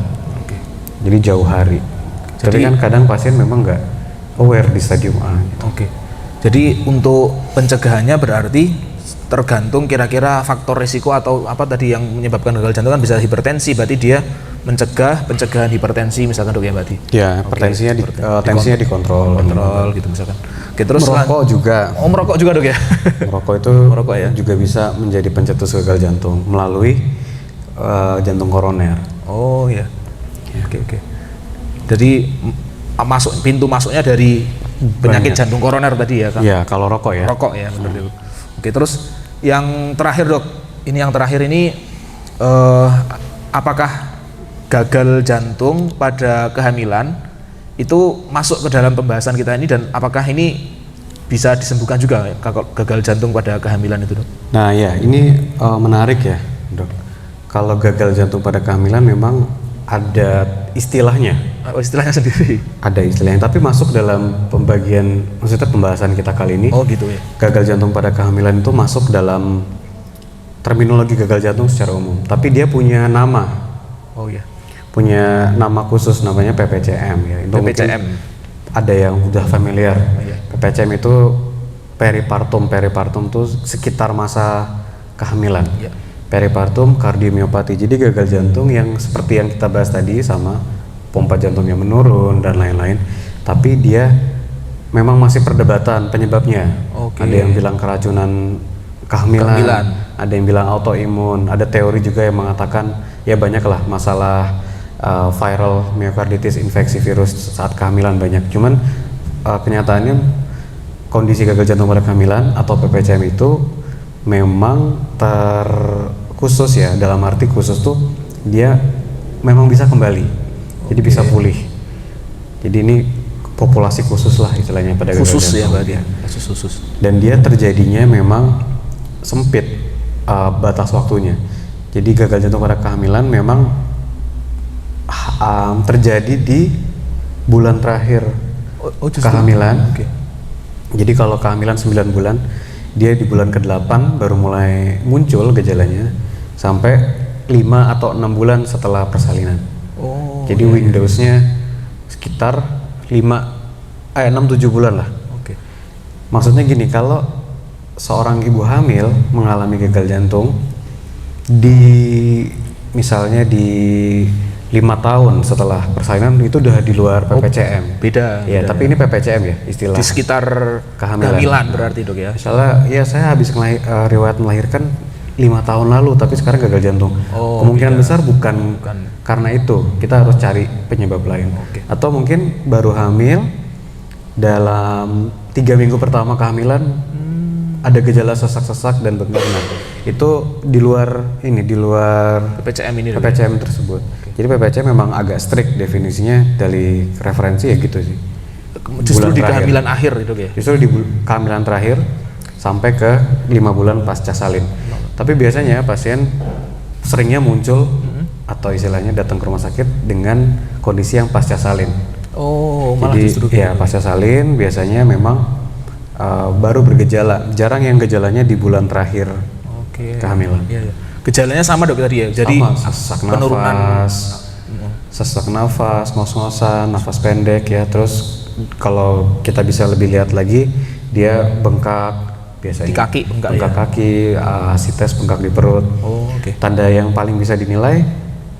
Jadi jauh hari. Tapi kan kadang pasien memang nggak aware di stadium A gitu. Jadi untuk pencegahannya berarti tergantung kira-kira faktor risiko atau apa tadi yang menyebabkan gagal jantung kan bisa hipertensi, berarti dia mencegah pencegahan hipertensi misalkan, Dok, ya berarti. Ya, hipertensinya tensinya dikontrol gitu misalkan. Terus merokok juga. Merokok juga, Dok, ya. Merokok itu juga bisa menjadi pencetus gagal jantung melalui jantung koroner. Oh ya. Oke. Jadi pintu masuknya dari penyakit jantung koroner tadi ya kan? Iya, kalau rokok ya. Rokok ya, benar itu. Oke, terus yang terakhir, Dok. Yang terakhir ini apakah gagal jantung pada kehamilan itu masuk ke dalam pembahasan kita ini dan apakah ini bisa disembuhkan juga gagal jantung pada kehamilan itu, Dok? Nah ya, ini menarik ya, Dok. Kalau gagal jantung pada kehamilan memang ada istilahnya. Oh, istilahnya sendiri. Ada istilahnya, tapi masuk dalam maksudnya pembahasan kita kali ini. Oh gitu ya. Gagal jantung pada kehamilan itu masuk dalam terminologi gagal jantung secara umum, tapi dia punya nama. Oh iya. Punya nama khusus namanya PPCM ya. Itu PPCM. Ada yang udah familiar. Oh, iya. PPCM itu peripartum itu sekitar masa kehamilan. Iya. Peripartum kardiomyopati. Jadi gagal jantung yang seperti yang kita bahas tadi sama pompa jantungnya menurun dan lain-lain. Tapi dia memang masih perdebatan penyebabnya. Ada yang bilang keracunan kehamilan, ada yang bilang autoimun, ada teori juga yang mengatakan ya banyaklah masalah viral myocarditis, infeksi virus saat kehamilan banyak. Cuman kenyataannya kondisi gagal jantung pada kehamilan atau PPCM itu memang terkhusus ya, dalam arti khusus tuh dia memang bisa kembali, jadi bisa pulih. Jadi ini populasi khusus lah istilahnya pada gagal jantung. Ya berarti ya, kasus khusus. Dan dia terjadinya memang sempit batas waktunya. Jadi gagal jantung pada kehamilan memang terjadi di bulan terakhir justru kehamilan. Oke. Jadi kalau kehamilan 9 bulan, dia di bulan ke-8 baru mulai muncul gejalanya sampai 5 atau 6 bulan setelah persalinan. Jadi Windowsnya sekitar 6-7 bulan lah. Oke. Maksudnya gini, kalau seorang ibu hamil mengalami gagal jantung misalnya di 5 tahun setelah persalinan, itu udah di luar PPCM. Beda. Ya, tapi ini PPCM ya istilah. Di sekitar kehamilan berarti Dok ya. Misalnya ya saya habis riwayat melahirkan 5 tahun lalu tapi sekarang gagal jantung. Kemungkinan besar bukan karena itu. Kita harus cari penyebab lain. Atau mungkin baru hamil dalam 3 minggu pertama kehamilan ada gejala sesak-sesak dan bengkak. Itu di luar PPCM ini. PPCM tersebut. Jadi PPCM memang agak strict definisinya dari referensi ya gitu sih. Justru di kehamilan akhir itu ya. Justru di kehamilan terakhir sampai ke 5 bulan pasca salin. Tapi biasanya pasien seringnya muncul atau istilahnya datang ke rumah sakit dengan kondisi yang pasca salin. Malah jadi justru ya pasca salin biasanya memang baru bergejala. Jarang yang gejalanya di bulan terakhir kehamilan. Iya. Gejalanya sama Dok tadi ya. Jadi sesak penurunan sesak nafas, ngos-ngosan, nafas pendek ya. Terus kalau kita bisa lebih lihat lagi, dia bengkak biasanya. Di kaki bengkak kaki, asites bengkak di perut. Tanda yang paling bisa dinilai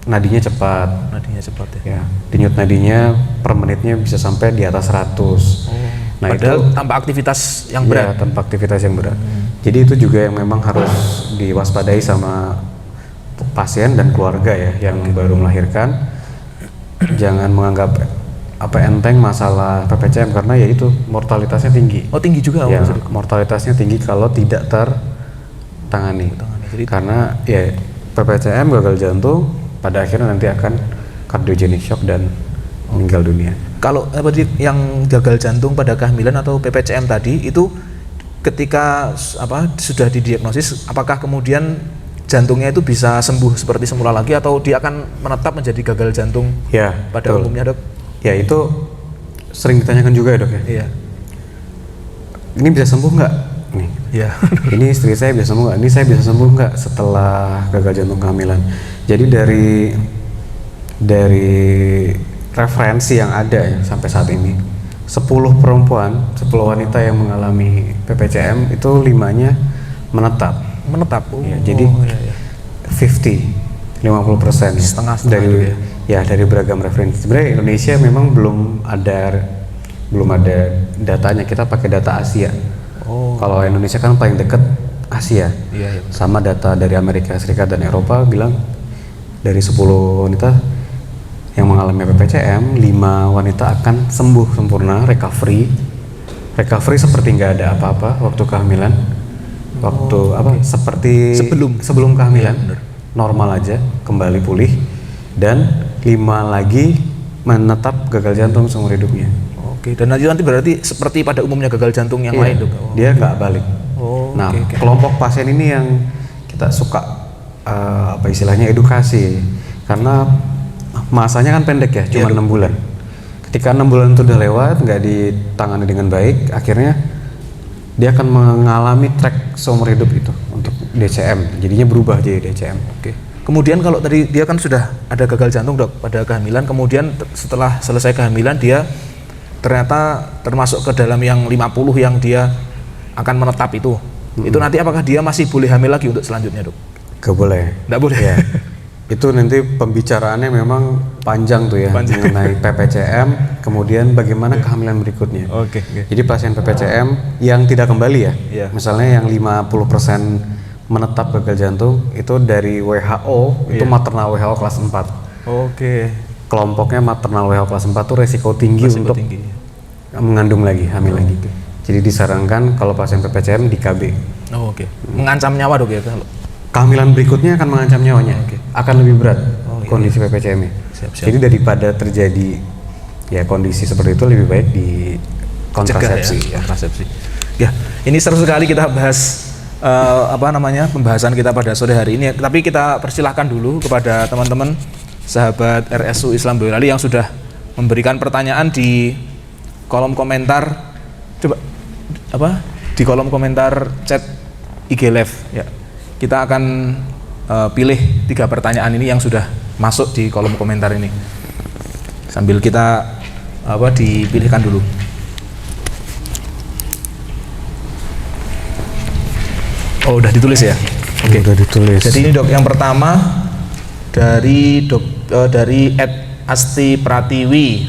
nadinya cepat. Nadinya cepat ya. Denyut nadinya per menitnya bisa sampai di atas 100. Nah, padahal itu tanpa aktivitas yang berat. Tanpa aktivitas yang berat. Jadi itu juga yang memang harus diwaspadai sama pasien dan keluarga ya yang baru melahirkan. Jangan menganggap enteng masalah PPCM karena ya itu mortalitasnya tinggi. Tinggi juga. Ya, mortalitasnya tinggi kalau tidak tertangani. Karena ya PPCM gagal jantung pada akhirnya nanti akan cardiogenic shock dan meninggal dunia. Kalau yang gagal jantung pada kehamilan atau PPCM tadi itu ketika sudah didiagnosis, apakah kemudian jantungnya itu bisa sembuh seperti semula lagi atau dia akan menetap menjadi gagal jantung pada umumnya Dok? Ya itu sering ditanyakan juga ya Dok ya. Iya. Ini bisa sembuh nggak? Nih. Iya. Ini istri saya bisa sembuh nggak? Ini saya bisa sembuh nggak setelah gagal jantung kehamilan? Jadi dari referensi yang ada ya sampai saat ini 10 wanita yang mengalami PPCM itu 5-nya menetap. Ya, jadi 50% setengah dari dari beragam referensi. Sebenarnya Indonesia memang belum ada datanya. Kita pakai data Asia. Kalau Indonesia kan paling dekat Asia. Sama data dari Amerika Serikat dan Eropa bilang dari 10 wanita yang mengalami PPCM, 5 wanita akan sembuh sempurna, recovery seperti nggak ada apa-apa waktu kehamilan, seperti sebelum kehamilan, normal aja, kembali pulih, dan 5 lagi menetap gagal jantung seumur hidupnya. Dan nanti berarti seperti pada umumnya gagal jantung yang lain Dok? Dia nggak balik. Kelompok pasien ini yang kita suka istilahnya edukasi, karena masanya kan pendek ya, cuma 6 bulan. Ketika 6 bulan itu udah lewat, nggak ditangani dengan baik, akhirnya dia akan mengalami track seumur hidup itu untuk DCM. Jadinya berubah jadi DCM. Kemudian kalau tadi dia kan sudah ada gagal jantung Dok pada kehamilan, kemudian setelah selesai kehamilan dia ternyata termasuk ke dalam yang 50 yang dia akan menetap itu. Itu nanti apakah dia masih boleh hamil lagi untuk selanjutnya Dok? Gak boleh. Nggak boleh ya. Itu nanti pembicaraannya memang panjang tuh ya, mengenai PPCM, kemudian bagaimana kehamilan berikutnya. Jadi pasien PPCM yang tidak kembali ya, misalnya yang 50% menetap gagal jantung itu dari WHO, itu maternal WHO kelas 4. Kelompoknya maternal WHO kelas 4 tuh resiko tinggi untuk mengandung lagi, hamil lagi. Jadi disarankan kalau pasien PPCM di KB. Mengancam nyawa Dok ya kalau kehamilan berikutnya akan mengancam nyawanya, akan lebih berat kondisi PPCM-nya. Jadi daripada terjadi ya kondisi seperti itu, lebih baik di kontrasepsi. Ya, ini seru sekali kita bahas pembahasan kita pada sore hari ini. Tapi kita persilahkan dulu kepada teman-teman sahabat RSU Islam Boyolali yang sudah memberikan pertanyaan di kolom komentar. Coba di kolom komentar chat IG Live ya. Kita akan pilih 3 pertanyaan ini yang sudah masuk di kolom komentar ini. Sambil kita dipilihkan dulu. Oh, udah ditulis ya? Oke. Udah ditulis. Jadi ini Dok, yang pertama dari Asti Pratiwi.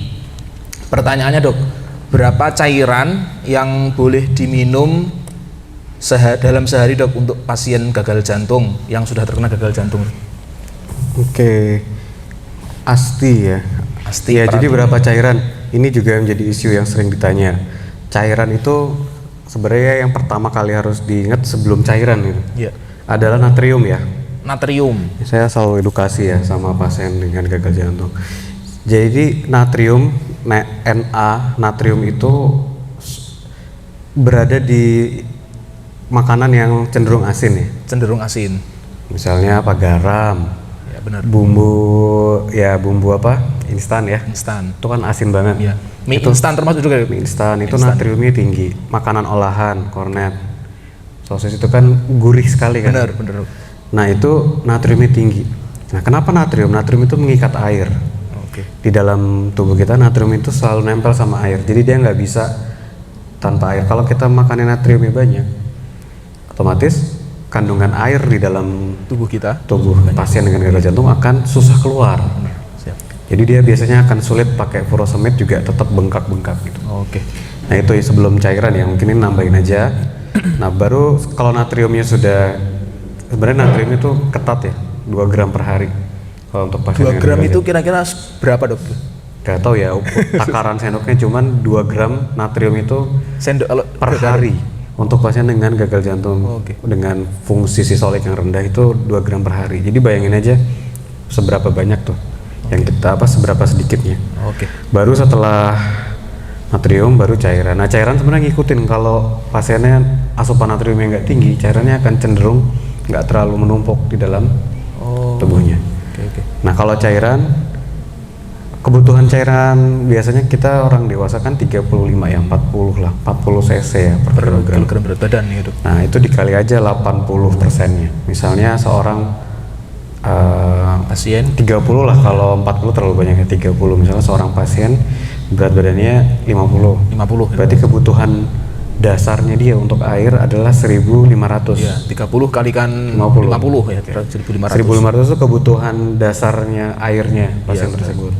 Pertanyaannya Dok, berapa cairan yang boleh diminum dalam sehari Dok untuk pasien gagal jantung yang sudah terkena gagal jantung? Oke. Asti ya. Asti Ya, Pratiwi. jadi berapa cairan? Ini juga menjadi isu yang sering ditanya. Cairan itu sebenarnya yang pertama kali harus diingat sebelum cairan itu Ya. adalah natrium ya. Natrium. Saya selalu edukasi ya sama pasien dengan gagal jantung. Jadi natrium, natrium itu berada di makanan yang cenderung asin ya. Cenderung asin. Misalnya apa, garam, Ya benar. bumbu apa, instan ya. Instan. Itu kan asin banget. Ya. Mie Itu instan termasuk juga. mie instan itu Instan. natriumnya tinggi. Makanan olahan, kornet, sosis itu kan gurih sekali kan. Benar. Nah itu natriumnya tinggi. Nah kenapa natrium? Natrium itu mengikat air. Oke. Di dalam tubuh kita natrium itu selalu nempel sama air. Jadi dia nggak bisa tanpa air. Kalau kita makannya natriumnya banyak, otomatis kandungan air di dalam Tubuh kita. tubuh pasien dengan gagal jantung akan susah keluar. Siap. Jadi dia biasanya akan sulit pakai furosemid, juga tetap bengkak-bengkak gitu. Oke. Nah itu sebelum cairan ya, mungkin ini nambahin aja. Nah baru kalau natriumnya sudah, sebenarnya natrium itu ketat ya, 2 gram per hari. Kalau untuk pasien 2 dengan gram gagal itu jantung. kira-kira berapa Dok? Gak tahu ya, takaran sendoknya cuman 2 gram natrium itu Sendok kalau per hari. Untuk pasien dengan gagal jantung Oke. dengan fungsi sistolik yang rendah itu 2 gram per hari. Jadi bayangin aja seberapa banyak tuh yang kita seberapa sedikitnya. Oke. Baru setelah natrium baru cairan. Nah cairan sebenarnya ngikutin, kalau pasiennya asupan natriumnya nggak tinggi, cairannya akan cenderung nggak terlalu menumpuk di dalam tubuhnya. Oke. Nah kalau cairan, kebutuhan cairan biasanya kita orang dewasa kan 35 ya, 40 lah, 40 cc ya per kilogram. Kilogram berat badan ya Dok. Nah itu dikali aja 80%-nya. Misalnya seorang Pasien 30 lah, kalau 40 terlalu banyak ya, 30. Misalnya seorang pasien berat badannya 50. 50. Berarti kebutuhan dasarnya dia untuk air adalah 1.500. Ya, 30 kalikan 50. 50 ya, 1.500. 1.500 itu kebutuhan dasarnya airnya pasien Iya, tersebut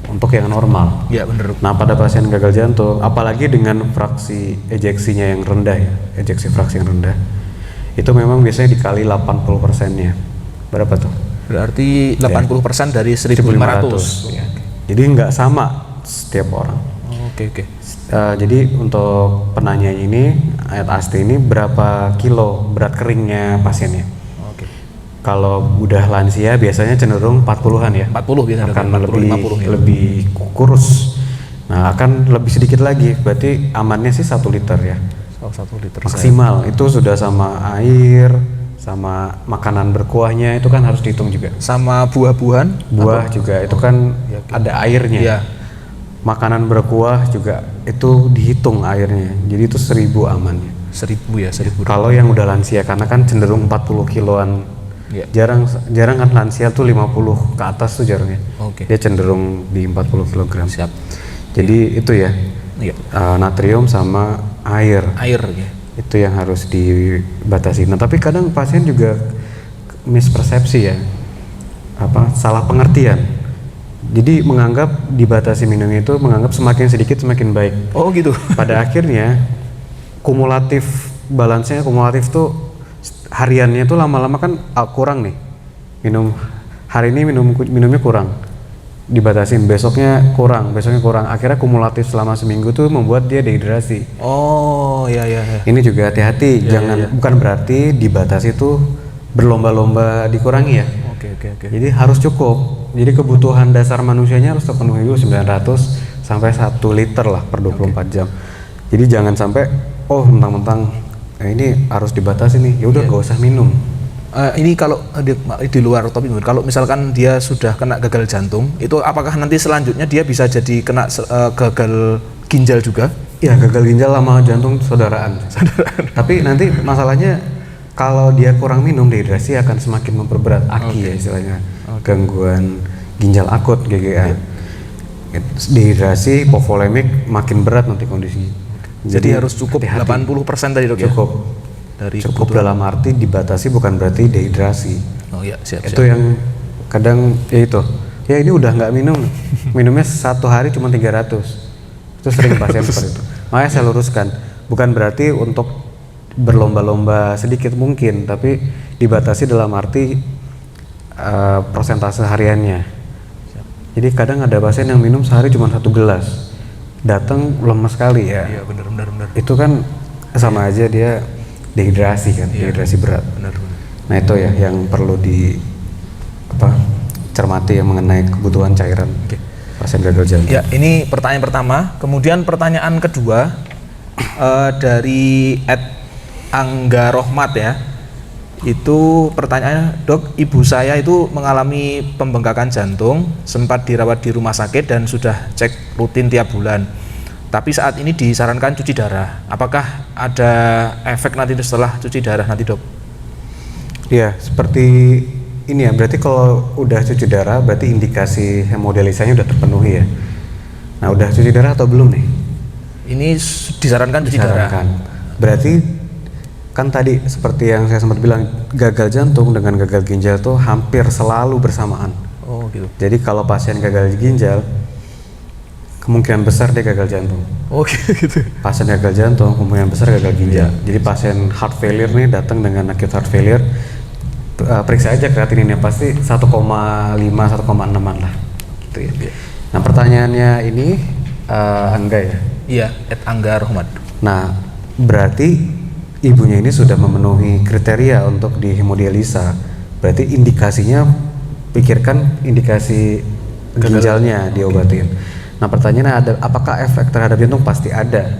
untuk yang normal. Ya benar. Nah pada pasien gagal jantung, apalagi dengan fraksi ejeksinya yang rendah ya, ejeksi fraksi yang rendah, itu memang biasanya dikali 80%-nya. Berapa tuh? Berarti 80% dari 1.500. Ya. Jadi nggak sama setiap orang. Oke. Jadi untuk penanya ini, ayat Asti ini berapa kilo berat keringnya pasiennya? Oke. Kalau udah lansia biasanya cenderung 40-an ya. 40 biasanya Akan 40, 50 ya. lebih kurus. Nah akan lebih sedikit lagi, berarti amannya sih 1 liter ya. Oh, 1 liter. Maksimal itu sudah sama air, sama makanan berkuahnya itu kan harus dihitung juga. Sama buah-buahan? Buah juga itu kan ya, oke. ada airnya. Iya. Makanan berkuah juga itu dihitung airnya. Jadi itu 1.000 amannya. 1.000 ya, 1.000. Kalau yang udah lansia, karena kan cenderung 40 kiloan. Ya. Jarang kan lansia tuh 50 ke atas tuh jarangnya. Oke. Dia cenderung di 40 kg. Siap. Jadi itu ya. Iya. Natrium sama air. Air ya. Itu yang harus dibatasi. Nah tapi kadang pasien juga mispersepsi ya, salah pengertian. Jadi menganggap dibatasi minumnya itu menganggap semakin sedikit semakin baik. Oh gitu. Pada akhirnya kumulatif kumulatif tuh hariannya tuh lama-lama kan kurang nih. Hari ini minumnya kurang, dibatasin, besoknya kurang. Akhirnya kumulatif selama seminggu tuh membuat dia dehidrasi. Oh ya. Ini juga hati-hati, bukan berarti dibatasi tuh berlomba-lomba dikurangi ya. Oke. Jadi harus cukup. Jadi kebutuhan dasar manusianya harus terpenuhi dulu 900 sampai 1 liter lah per 24 jam. Jadi jangan sampai mentang-mentang ini harus dibatasi nih, ya udah gak usah minum. Ini kalau di luar topik, kalau misalkan dia sudah kena gagal jantung, itu apakah nanti selanjutnya dia bisa jadi kena gagal ginjal juga? Ya, gagal ginjal sama jantung saudaraan. Tapi nanti masalahnya kalau dia kurang minum, dehidrasi akan semakin memperberat AKI ya istilahnya. Gangguan ginjal akut GGA. Dehidrasi, hipovolemik makin berat nanti kondisinya. Jadi harus cukup hati-hati. 80% tadi dok ya? Cukup. Dari cukup dalam arti dibatasi bukan berarti dehidrasi. Oh iya, siap. Itu yang kadang ya itu. Ya ini udah nggak minum. Minumnya satu hari cuma 300. Itu sering pasien seperti itu. Makanya saya luruskan. Bukan berarti untuk berlomba-lomba sedikit mungkin, tapi dibatasi dalam arti persentase hariannya. Jadi kadang ada pasien yang minum sehari cuma 1 gelas. Datang lemas sekali ya. Iya benar. Itu kan sama aja dia dehidrasi kan, dehidrasi berat. Benar. Nah itu ya yang perlu cermati yang mengenai kebutuhan cairan pasien gagal jantung. Ya ini pertanyaan pertama. Kemudian pertanyaan kedua dari Angga Rohmat ya. Itu pertanyaannya, dok, ibu saya itu mengalami pembengkakan jantung, sempat dirawat di rumah sakit dan sudah cek rutin tiap bulan. Tapi saat ini disarankan cuci darah. Apakah ada efek nanti setelah cuci darah nanti dok? Iya, seperti ini ya. Berarti kalau udah cuci darah, berarti indikasi hemodialisanya udah terpenuhi ya. Nah, udah cuci darah atau belum nih? Ini disarankan cuci darah. Berarti kan tadi seperti yang saya sempat bilang, gagal jantung dengan gagal ginjal tuh hampir selalu bersamaan. Oh gitu. Jadi kalau pasien gagal ginjal, kemungkinan besar dia gagal jantung. Oh gitu. Pasien gagal jantung, kemungkinan besar gagal ginjal. Jadi pasien heart failure nih datang dengan acute heart failure, periksa aja kreatininnya pasti 1,5, 1,6an lah. Gitu ya. Nah pertanyaannya ini Angga ya? Iya, Angga Rohmat. Nah berarti ibunya ini sudah memenuhi kriteria untuk dihemodialisa. Berarti indikasinya, pikirkan indikasi ginjalnya diobatin. Nah pertanyaannya apakah efek terhadap jantung? Pasti ada.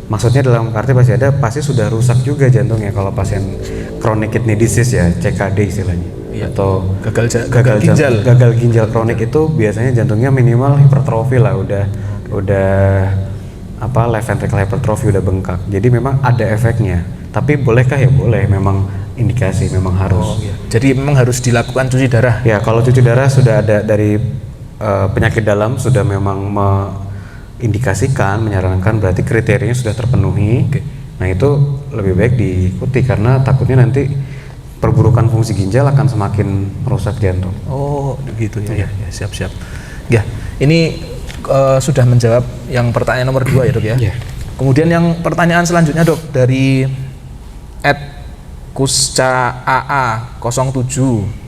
Maksudnya dalam arti pasti ada, pasti sudah rusak juga jantungnya kalau pasien chronic kidney disease ya, CKD istilahnya. Atau gagal ginjal kronik itu biasanya jantungnya minimal hipertrofi lah, udah left ventricle hypertrophy, udah bengkak. Jadi memang ada efeknya. Tapi bolehkah? Ya boleh, memang indikasi, memang harus. Jadi memang harus dilakukan cuci darah. Ya kalau cuci darah sudah ada dari penyakit dalam, sudah memang mengindikasikan, menyarankan, berarti kriterianya sudah terpenuhi. Nah itu lebih baik diikuti karena takutnya nanti perburukan fungsi ginjal akan semakin merusak jantung. Oh gitu ya. Siap. Ya ini sudah menjawab yang pertanyaan nomor 2 ya dok ya. Kemudian yang pertanyaan selanjutnya dok dari @kusca AA 07.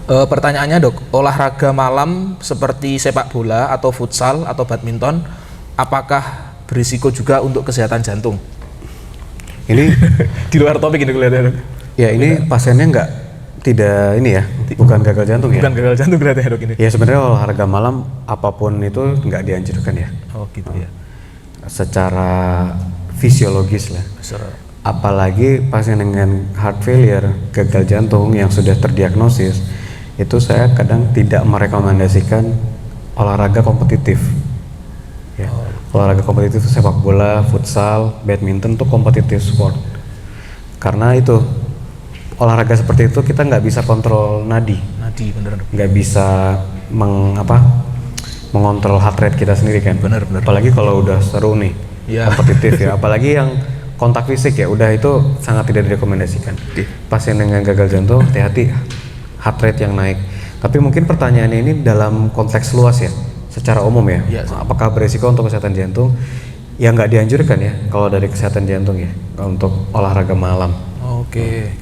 Pertanyaannya dok, olahraga malam seperti sepak bola atau futsal atau badminton, apakah berisiko juga untuk kesehatan jantung? Ini di luar topik ini kelihatan dok. Ya ini pasiennya tidak ini ya, bukan gagal jantung ya? Bukan gagal jantung berarti ya dok ini? Ya sebenarnya olahraga malam apapun itu nggak dianjurkan ya. Oh gitu ya. Secara fisiologis lah. Apalagi pasien dengan heart failure, gagal jantung yang sudah terdiagnosis, itu saya kadang tidak merekomendasikan olahraga kompetitif. Ya. Olahraga kompetitif itu sepak bola, futsal, badminton itu kompetitif sport. Karena itu olahraga seperti itu kita nggak bisa kontrol nadi bener. Nggak bisa mengontrol heart rate kita sendiri kan. Bener. Apalagi kalau udah seru nih, kompetitif ya. Apalagi yang kontak fisik ya, udah itu sangat tidak direkomendasikan. Pasien dengan gagal jantung hati-hati heart rate yang naik. Tapi mungkin pertanyaannya ini dalam konteks luas ya, secara umum ya. Apakah berisiko untuk kesehatan jantung? Ya nggak dianjurkan ya kalau dari kesehatan jantung ya, untuk olahraga malam. Oke.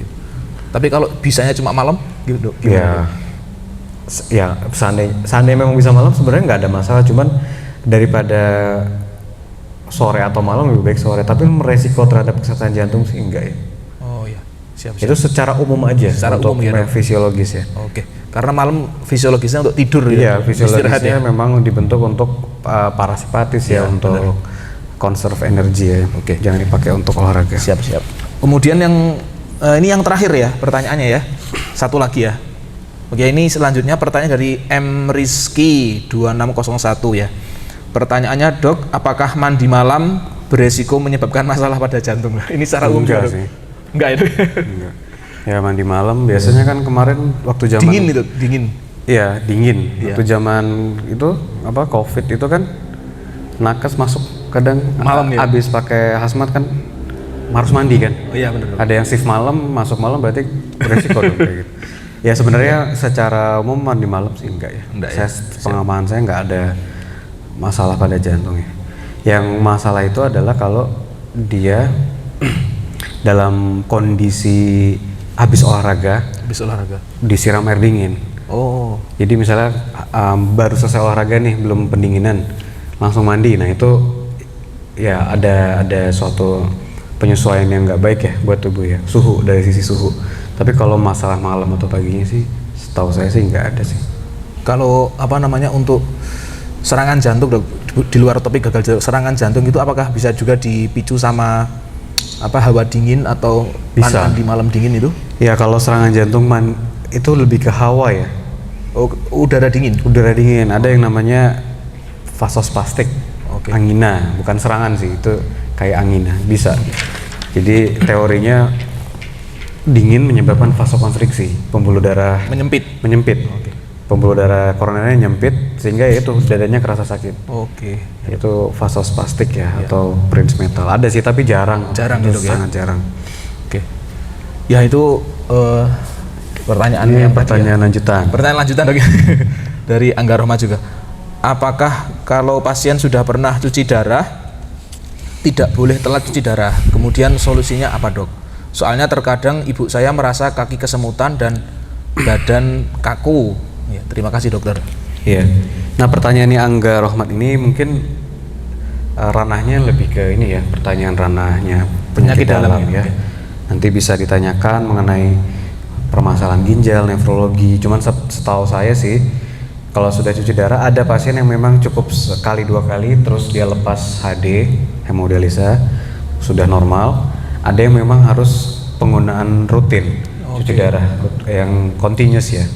Tapi kalau bisanya cuma malam gitu dok? Ya seandainya memang bisa malam sebenarnya nggak ada masalah, cuman daripada sore atau malam lebih baik sore, tapi resiko terhadap kesehatan jantung sih enggak ya. Oh iya, siap. Itu secara umum aja, secara untuk umum ya, fisiologis ya. Oke. Karena malam fisiologisnya untuk tidur ya. Iya, fisiologisnya memang dibentuk untuk parasimpatis ya, untuk conserve energi ya. Oke. Jangan dipakai untuk olahraga. Siap. Kemudian yang Ini yang terakhir ya pertanyaannya ya. Satu lagi ya. Oke, ini selanjutnya pertanyaan dari M Rizky 2601 ya. Pertanyaannya, Dok, apakah mandi malam beresiko menyebabkan masalah pada jantung? Ini secara umum Enggak Dok? sih. Enggak itu. Enggak. Ya mandi malam biasanya kan kemarin waktu zaman Dingin itu, dingin. Iya, dingin. Iya. Waktu zaman itu apa Covid itu kan nakes masuk kadang Malam ya? habis pakai hazmat kan harus mandi kan. Oh iya benar. Ada yang shift malam, masuk malam berarti beresiko dong kayak gitu. Ya sebenarnya secara umum mandi malam sih enggak ya. Enggak ya? Pengalaman saya enggak ada masalah pada jantungnya. Yang masalah itu adalah kalau dia dalam kondisi habis olahraga disiram air dingin. Oh. Jadi misalnya baru selesai olahraga nih, belum pendinginan, langsung mandi. Nah itu ya ada suatu penyesuaian yang nggak baik ya buat tubuh ya, suhu, dari sisi suhu. Tapi kalau masalah malam atau paginya sih, setahu saya sih nggak ada sih. Kalau apa namanya untuk serangan jantung, Dok, di luar topik gagal jantung, serangan jantung itu apakah bisa juga dipicu sama apa hawa dingin atau Bisa. mandi malam dingin itu? Ya kalau serangan jantung itu lebih ke hawa ya, Oh, udara dingin. udara dingin. Ada yang namanya vasospastik, Oke. angina, bukan serangan sih, itu kayak angina, bisa. Jadi teorinya dingin menyebabkan vasokonstriksi, pembuluh darah Menyempit. menyempit. Pembuluh darah koronernya nyempit sehingga ya itu dadanya kerasa sakit. Oke. Itu vasospastik ya, atau Prince metal. Ada sih tapi jarang. Jarang Itu gitu ya? sangat jarang. Oke. Ya itu pertanyaan Ini yang tadi pertanyaan ya. lanjutan. Pertanyaan lanjutan Dok. Dari Angga Rohma juga. Apakah kalau pasien sudah pernah cuci darah tidak boleh telat cuci darah? Kemudian solusinya apa, Dok? Soalnya terkadang ibu saya merasa kaki kesemutan dan badan kaku. Ya, terima kasih dokter. Iya. Nah pertanyaannya Angga Rohmat ini mungkin ranahnya lebih ke ini ya, pertanyaan ranahnya penyakit dalam ya. Oke. Nanti bisa ditanyakan mengenai permasalahan ginjal, nefrologi. Cuman setahu saya sih, kalau sudah cuci darah ada pasien yang memang cukup sekali dua kali terus dia lepas HD hemodialisa sudah normal. Ada yang memang harus penggunaan rutin cuci darah yang continuous ya.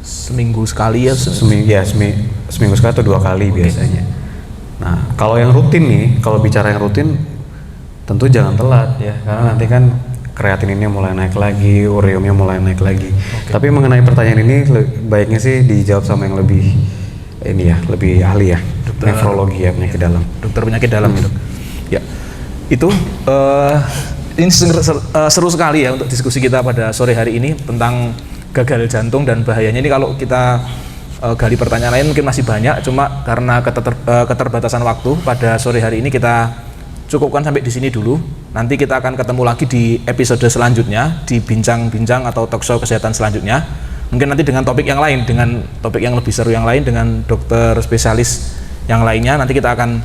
Seminggu sekali ya? Seminggu sekali atau 2 kali biasanya. Nah kalau yang rutin nih, kalau bicara yang rutin tentu jangan telat ya, karena nanti kan kreatininnya mulai naik lagi, ureumnya mulai naik lagi. Tapi mengenai pertanyaan ini baiknya sih dijawab sama yang lebih ini ya, lebih ahli ya, nefrologi ya, penyakit dalam. Dokter penyakit dalam ya, Dok. Ya. Itu ini seru sekali ya untuk diskusi kita pada sore hari ini tentang gagal jantung dan bahayanya. Ini kalau kita gali pertanyaan lain mungkin masih banyak, cuma karena keterbatasan waktu pada sore hari ini kita cukupkan sampai di sini dulu. Nanti kita akan ketemu lagi di episode selanjutnya, di bincang-bincang atau talkshow kesehatan selanjutnya. Mungkin nanti dengan topik yang lain, dengan topik yang lebih seru yang lain, dengan dokter spesialis yang lainnya. Nanti kita akan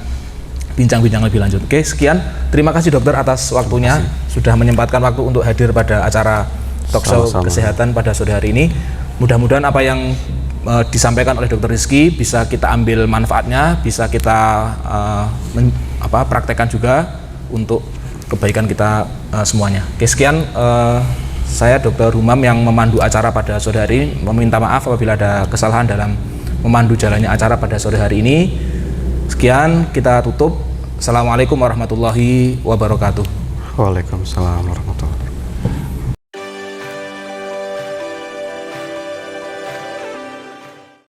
bincang-bincang lebih lanjut. Oke, sekian. Terima kasih dokter atas waktunya, sudah menyempatkan waktu untuk hadir pada acara talkshow kesehatan pada sore hari ini. Mudah-mudahan apa yang disampaikan oleh Dr. Rizky bisa kita ambil manfaatnya, bisa kita praktekkan juga untuk kebaikan kita semuanya. Oke, sekian. Saya Dr. Humam yang memandu acara pada sore hari ini, meminta maaf apabila ada kesalahan dalam memandu jalannya acara pada sore hari ini. Sekian, kita tutup. Assalamualaikum warahmatullahi wabarakatuh. Waalaikumsalam warahmatullahi wabarakatuh.